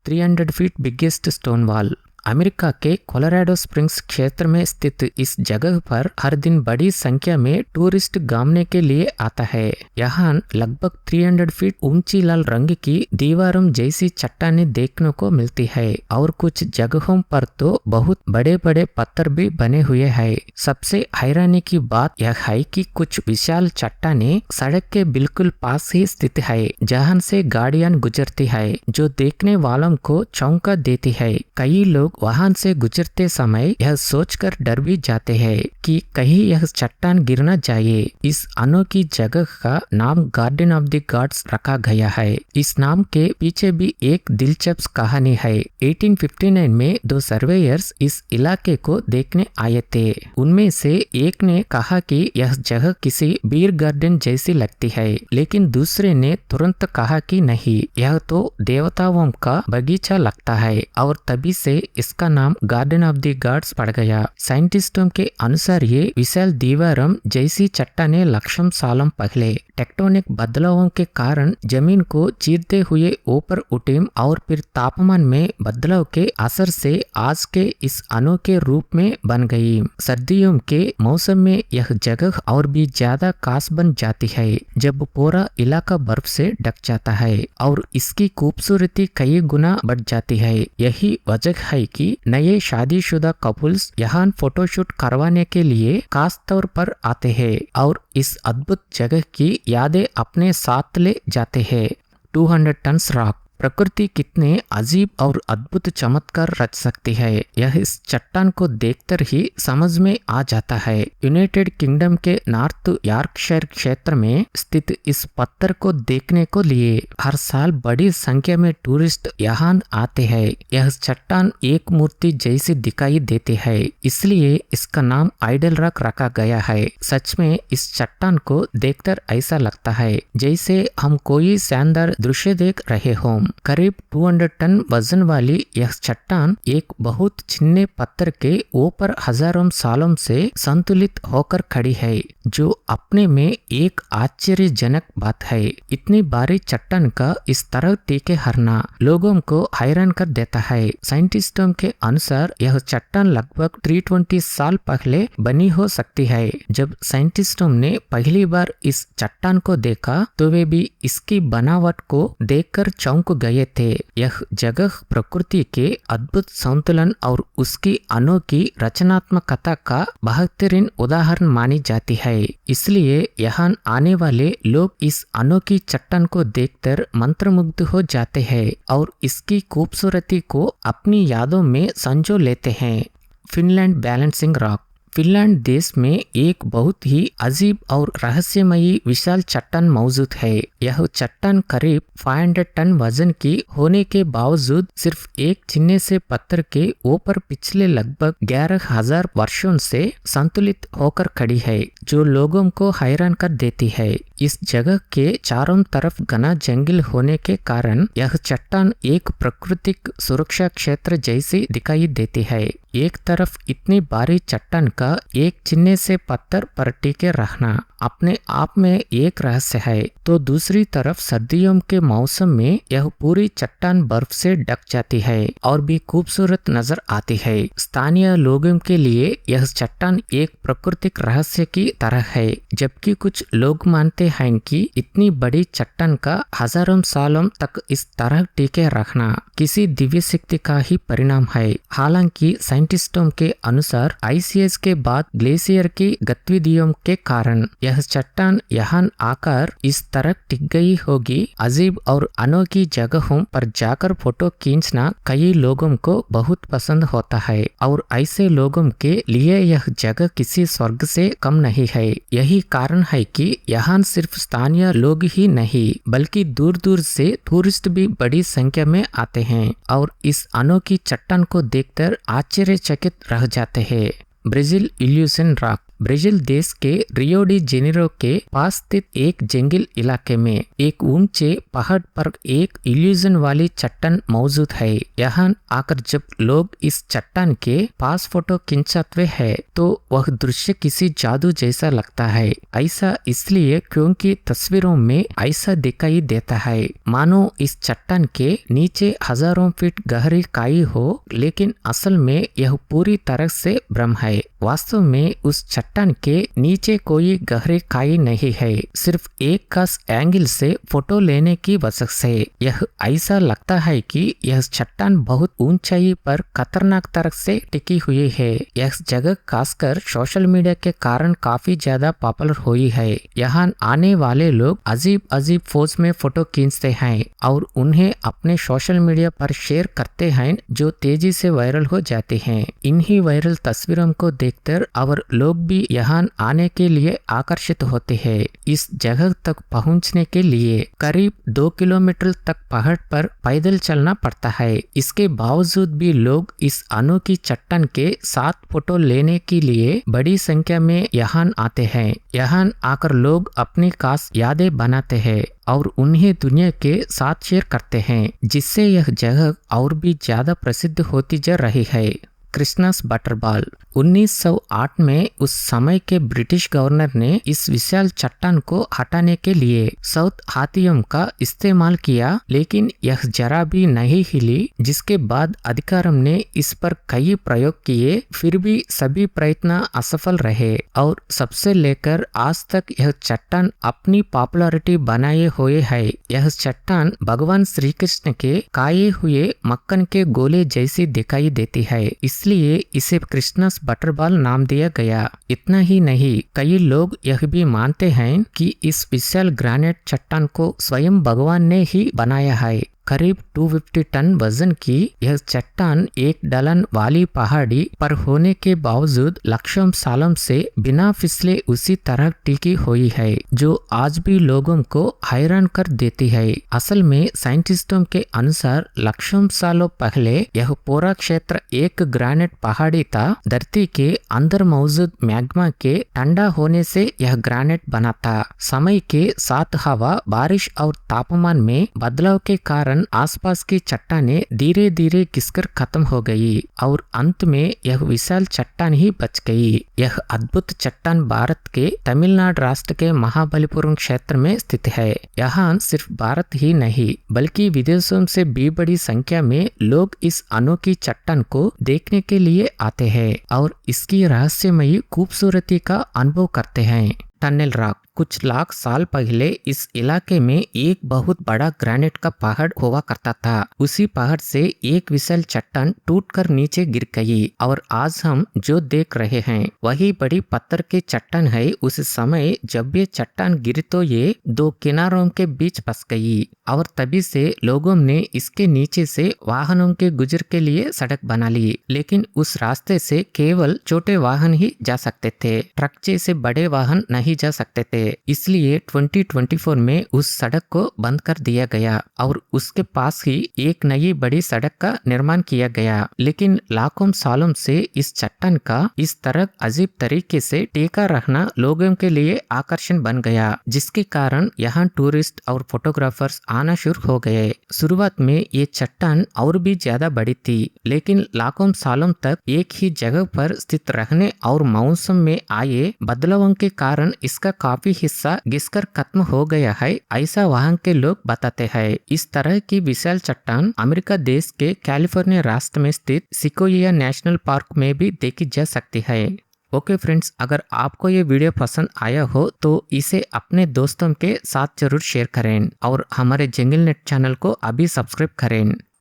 300 feet biggest stone wall. America के Colorado springs क्षेत्र में स्थित इस जगह पर हर दिन बड़ी संख्या में टूरिस्ट घूमने के लिए आता है। यहाँ लगभग 300 फीट ऊंची लाल रंग की दीवारों जैसी चट्टानें देखने को मिलती है और कुछ जगहों पर तो बहुत बड़े बड़े पत्थर भी बने हुए हैं। सबसे हैरानी की बात यह है कि कुछ विशाल चट्टानें सड़क के बिल्कुल पास ही स्थित है, जहाँ से गाड़ियां गुजरती है, जो देखने वालों को चौंका देती है। कई लोग वहां से गुजरते समय यह सोचकर डर भी जाते हैं कि कहीं यह चट्टान गिर न जाए। इस अनोखी जगह का नाम गार्डन ऑफ द गॉड्स रखा गया है। इस नाम के पीछे भी एक दिलचस्प कहानी है। 1859 में 2 सर्वेयर्स इस इलाके को देखने आए थे। उनमें से एक ने कहा कि यह जगह किसी बीर गार्डन जैसी लगती है, लेकिन दूसरे ने तुरंत कहा कि नहीं, यह तो देवताओं का बगीचा लगता है, और तभी से इसका नाम गार्डन ऑफ द गॉड्स पड़ गया। साइंटिस्टों के अनुसार ये विशाल दीवारों जैसी चट्टानें लाखों सालों पहले टेक्टोनिक बदलावों के कारण जमीन को चीरते हुए ऊपर उठी और फिर तापमान में बदलाव के असर से आज के इस अनोखे रूप में बन गई। सर्दियों के मौसम में यह जगह और भी ज्यादा खास बन जाती है जब पूरा इलाका बर्फ से ढक जाता है और इसकी खूबसूरती कई गुना बढ़ जाती है। यही वजह है कि नए शादीशुदा कपल्स यहाँ फोटोशूट करवाने के लिए खास तौर पर आते हैं और इस अद्भुत जगह की यादें अपने साथ ले जाते हैं। 200 टन रॉक। प्रकृति कितने अजीब और अद्भुत चमत्कार रच सकती है, यह इस चट्टान को देखकर ही समझ में आ जाता है। यूनाइटेड किंगडम के नॉर्थ यॉर्कशायर क्षेत्र में स्थित इस पत्थर को देखने को लिए हर साल बड़ी संख्या में टूरिस्ट यहाँ आते हैं। यह चट्टान एक मूर्ति जैसी दिखाई देती है, इसलिए इसका नाम आइडल रॉक रखा गया है। सच में इस चट्टान को देखकर ऐसा लगता है जैसे हम कोई शानदार दृश्य देख रहे हों। करीब 200 टन वजन वाली यह चट्टान एक बहुत चिन्ने पत्थर के ऊपर हजारों सालों से संतुलित होकर खड़ी है, जो अपने में एक आश्चर्यजनक बात है। इतनी भारी चट्टान का इस तरह टीके हरना लोगों को हैरान कर देता है। साइंटिस्टों के अनुसार यह चट्टान लगभग 320 साल पहले बनी हो सकती है। जब साइंटिस्टों ने पहली बार इस चट्टान को देखा तो वे भी इसकी बनावट को देखकर चौंक गए थे। यह जगह प्रकृति के अद्भुत संतुलन और उसकी अनोखी रचनात्मकता का बेहतरीन उदाहरण मानी जाती है। इसलिए यहाँ आने वाले लोग इस अनोखी चट्टान को देखकर मंत्रमुग्ध हो जाते हैं और इसकी खूबसूरती को अपनी यादों में संजो लेते हैं। Finland balancing rock. फिनलैंड देश में एक बहुत ही अजीब और रहस्यमयी विशाल चट्टान मौजूद है। यह चट्टान करीब 500 टन वजन की होने के बावजूद सिर्फ एक चिन्ने से पत्थर के ऊपर पिछले लगभग 11,000 वर्षों से संतुलित होकर खड़ी है, जो लोगों को हैरान कर देती है। इस जगह के चारों तरफ घना जंगल होने के कारण यह चट्टान एक प्राकृतिक सुरक्षा क्षेत्र जैसी दिखाई देती है। एक तरफ इतनी भारी चट्टान का एक चिन्ने से पत्थर पर टिके रखना अपने आप में एक रहस्य है, तो दूसरी तरफ सर्दियों के मौसम में यह पूरी चट्टान बर्फ से ढक जाती है और भी खूबसूरत नजर आती है। स्थानीय लोगों के लिए यह चट्टान एक प्राकृतिक रहस्य की तरह है, जबकि कुछ लोग मानते हैं कि इतनी बड़ी चट्टान का हजारों सालों तक इस तरह टिके रखना किसी दिव्य शक्ति का ही परिणाम है। हालांकि साइंटिस्टों के अनुसार आईसीएस के बाद ग्लेशियर की गतिविधियों के कारण यह चट्टान यहाँ आकर इस तरह टिक गई होगी। अजीब और अनोखी जगहों पर जाकर फोटो खींचना कई लोगों को बहुत पसंद होता है और ऐसे लोगों के लिए यह जगह किसी स्वर्ग से कम नहीं है। यही कारण है कि यहाँ सिर्फ स्थानीय लोग ही नहीं बल्कि दूर दूर से टूरिस्ट भी बड़ी संख्या में आते हैं और इस अनोखी चट्टान को देखकर आश्चर्यचकित रह जाते हैं। Brazil evolution rock. ब्राजील देश के रियो डी जेनेरो के पास स्थित एक जंगल इलाके में एक ऊंचे पहाड़ पर एक इल्यूजन वाली चट्टान मौजूद है। यहाँ आकर जब लोग इस चट्टान के पास फोटो खिंचाते हैं तो वह दृश्य किसी जादू जैसा लगता है। ऐसा इसलिए क्योंकि तस्वीरों में ऐसा दिखाई देता है मानो इस चट्टान के नीचे हजारों फीट गहरी खाई हो, लेकिन असल में यह पूरी तरह से भ्रम है। वास्तव में उस चट्टान के नीचे कोई गहरी खाई नहीं है, सिर्फ एक खास एंगल से फोटो लेने की वजह से यह ऐसा लगता है कि यह चट्टान बहुत ऊंचाई पर खतरनाक तरह से टिकी हुई है। यह जगह खासकर सोशल मीडिया के कारण काफी ज्यादा पॉपुलर हुई है। यहाँ आने वाले लोग अजीब अजीब पोज में फोटो खींचते हैं और उन्हें अपने सोशल मीडिया पर शेयर करते हैं, जो तेजी से वायरल हो जाते हैं। इन्हीं वायरल तस्वीरों को देखकर और लोग भी यहाँ आने के लिए आकर्षित होते हैं। इस जगह तक पहुँचने के लिए करीब 2 किलोमीटर तक पहाड़ पर पैदल चलना पड़ता है। इसके बावजूद भी लोग इस अनोखी चट्टान के साथ फोटो लेने के लिए बड़ी संख्या में यहाँ आते हैं। यहाँ आकर लोग अपनी खास यादें बनाते हैं और उन्हें दुनिया के साथ शेयर करते हैं, जिससे यह जगह और भी ज्यादा प्रसिद्ध होती जा रही है। क्रिस्टस बटरबॉल 1908 में उस समय के ब्रिटिश गवर्नर ने इस विशाल चट्टान को हटाने के लिए साउथ हाथियम का इस्तेमाल किया, लेकिन यह जरा भी नहीं हिली। जिसके बाद अधिकारियों ने इस पर कई प्रयोग किए, फिर भी सभी प्रयत्न असफल रहे और सबसे लेकर आज तक यह चट्टान अपनी पॉपुलैरिटी बनाए हुए है। यह चट्टान भगवान श्री कृष्ण के खाए हुए मक्खन के गोले जैसी दिखाई देती है, इसलिए इसे क्रिस्टस बटरबॉल नाम दिया गया। इतना ही नहीं, कई लोग यह भी मानते हैं कि इस विशाल ग्रेनाइट चट्टान को स्वयं भगवान ने ही बनाया है। करीब 250 टन वजन की यह चट्टान एक ढलान वाली पहाड़ी पर होने के बावजूद लाखों सालों से बिना फिसले उसी तरह टिकी हुई है, जो आज भी लोगों को हैरान कर देती है। असल में साइंटिस्टों के अनुसार लाखों सालों पहले यह पूरा क्षेत्र एक ग्रेनाइट पहाड़ी था। धरती के अंदर मौजूद मैग्मा के ठंडा होने से यह ग्रेनाइट बना था। समय के साथ हवा, बारिश और तापमान में बदलाव के कारण आसपास की चट्टानें धीरे धीरे घिसकर खत्म हो गई और अंत में यह विशाल चट्टान ही बच गई। यह अद्भुत चट्टान भारत के तमिलनाडु राष्ट्र के महाबलीपुरम क्षेत्र में स्थित है। यहाँ सिर्फ भारत ही नहीं बल्कि विदेशों से भी बड़ी संख्या में लोग इस अनोखी चट्टान को देखने के लिए आते हैं और इसकी रहस्यमयी खूबसूरती का अनुभव करते हैं। टनल रॉक कुछ लाख साल पहले इस इलाके में एक बहुत बड़ा ग्रेनाइट का पहाड़ हुआ करता था। उसी पहाड़ से एक विशाल चट्टान टूटकर नीचे गिर गई और आज हम जो देख रहे हैं वही बड़ी पत्थर की चट्टान है। उस समय जब ये चट्टान गिरी तो ये दो किनारों के बीच फंस गई और तभी से लोगों ने इसके नीचे से वाहनों के गुजर के लिए सड़क बना ली, लेकिन उस रास्ते से केवल छोटे वाहन ही जा सकते थे, ट्रक जैसे बड़े वाहन नहीं जा सकते थे। इसलिए 2024 में उस सड़क को बंद कर दिया गया और उसके पास ही एक नई बड़ी सड़क का निर्माण किया गया। लेकिन लाखों सालों से इस चट्टान का इस तरह अजीब तरीके से टेका रखना लोगों के लिए आकर्षण बन गया, जिसके कारण यहाँ टूरिस्ट और फोटोग्राफर्स आना शुरू हो गए। शुरुआत में ये चट्टान और भी ज्यादा बड़ी थी, लेकिन लाखों सालों तक एक ही जगह पर स्थित रहने और मौसम में आए बदलावों के कारण इसका काफी हिस्सा घिसकर खत्म हो गया है, ऐसा वहां के लोग बताते हैं। इस तरह की विशाल चट्टान अमेरिका देश के कैलिफोर्निया राष्ट्र में स्थित सिकोया नेशनल पार्क में भी देखी जा सकती है। ओके फ्रेंड्स, अगर आपको ये वीडियो पसंद आया हो तो इसे अपने दोस्तों के साथ जरूर शेयर करें और हमारे जंगल नेट चैनल को अभी सब्सक्राइब करें।